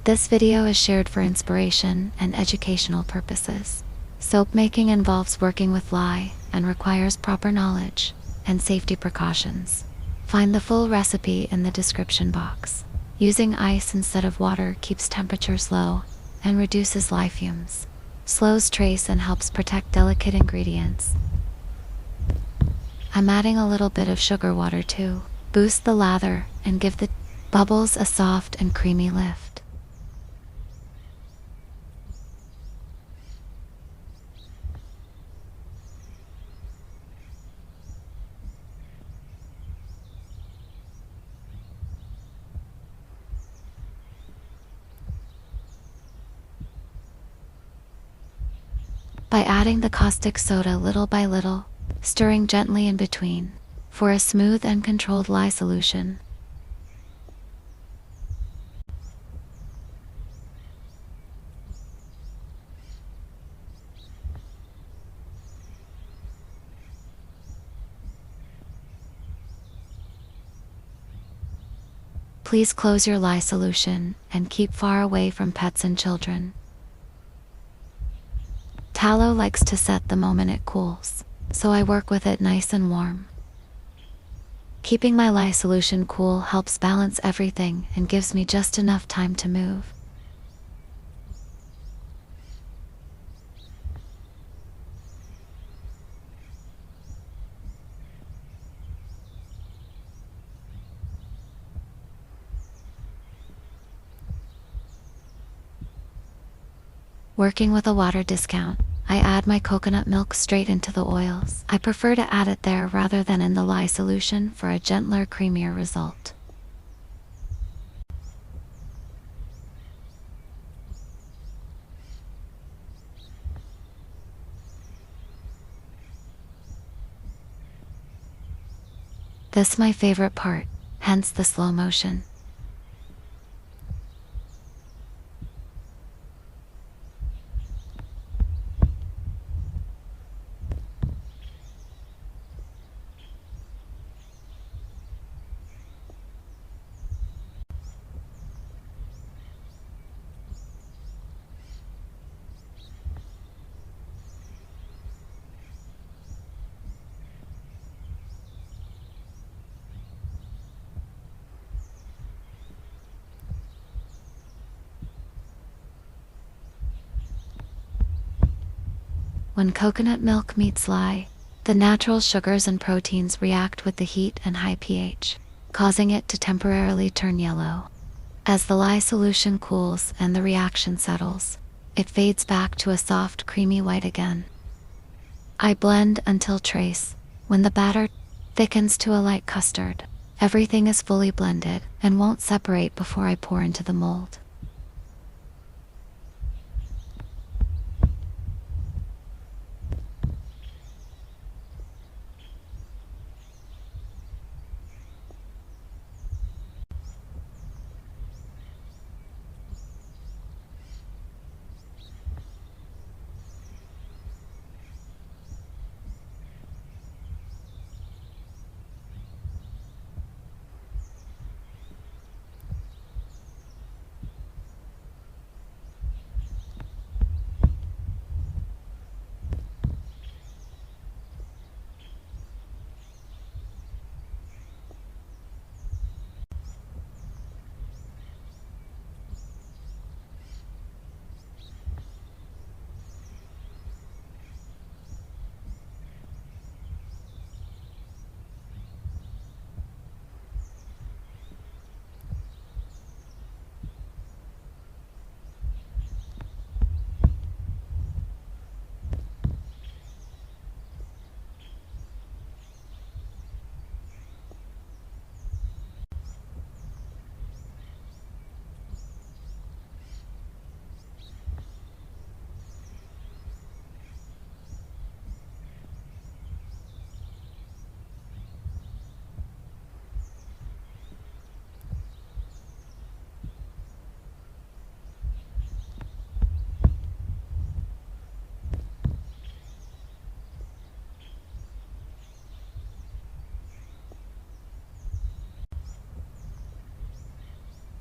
This video is shared for inspiration and educational purposes. Soap making involves working with lye and requires proper knowledge and safety precautions. Find the full recipe in the description box. Using ice instead of water keeps temperatures low and reduces lye fumes. Slows trace and helps protect delicate ingredients. I'm adding a little bit of sugar water too. Boost the lather and give the bubbles a soft and creamy lift. By adding the caustic soda little by little, stirring gently in between, for a smooth and controlled lye solution. Please close your lye solution and keep far away from pets and children. Tallow likes to set the moment it cools, so I work with it nice and warm. Keeping my lye solution cool helps balance everything and gives me just enough time to move. Working with a water discount, I add my coconut milk straight into the oils. I prefer to add it there rather than in the lye solution for a gentler, creamier result. This my favorite part, hence the slow motion. When coconut milk meets lye, the natural sugars and proteins react with the heat and high pH, causing it to temporarily turn yellow. As the lye solution cools and the reaction settles, it fades back to a soft, creamy white again. I blend until trace. When the batter thickens to a light custard, everything is fully blended and won't separate before I pour into the mold.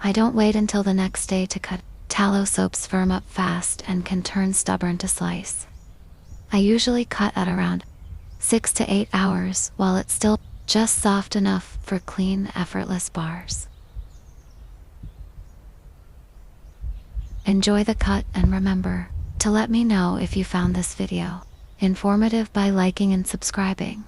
I don't wait until the next day to cut. tallow soaps firm up fast and can turn stubborn to slice. I usually cut at around 6 to 8 hours while it's still just soft enough for clean, effortless bars. Enjoy the cut and remember to let me know if you found this video informative by liking and subscribing.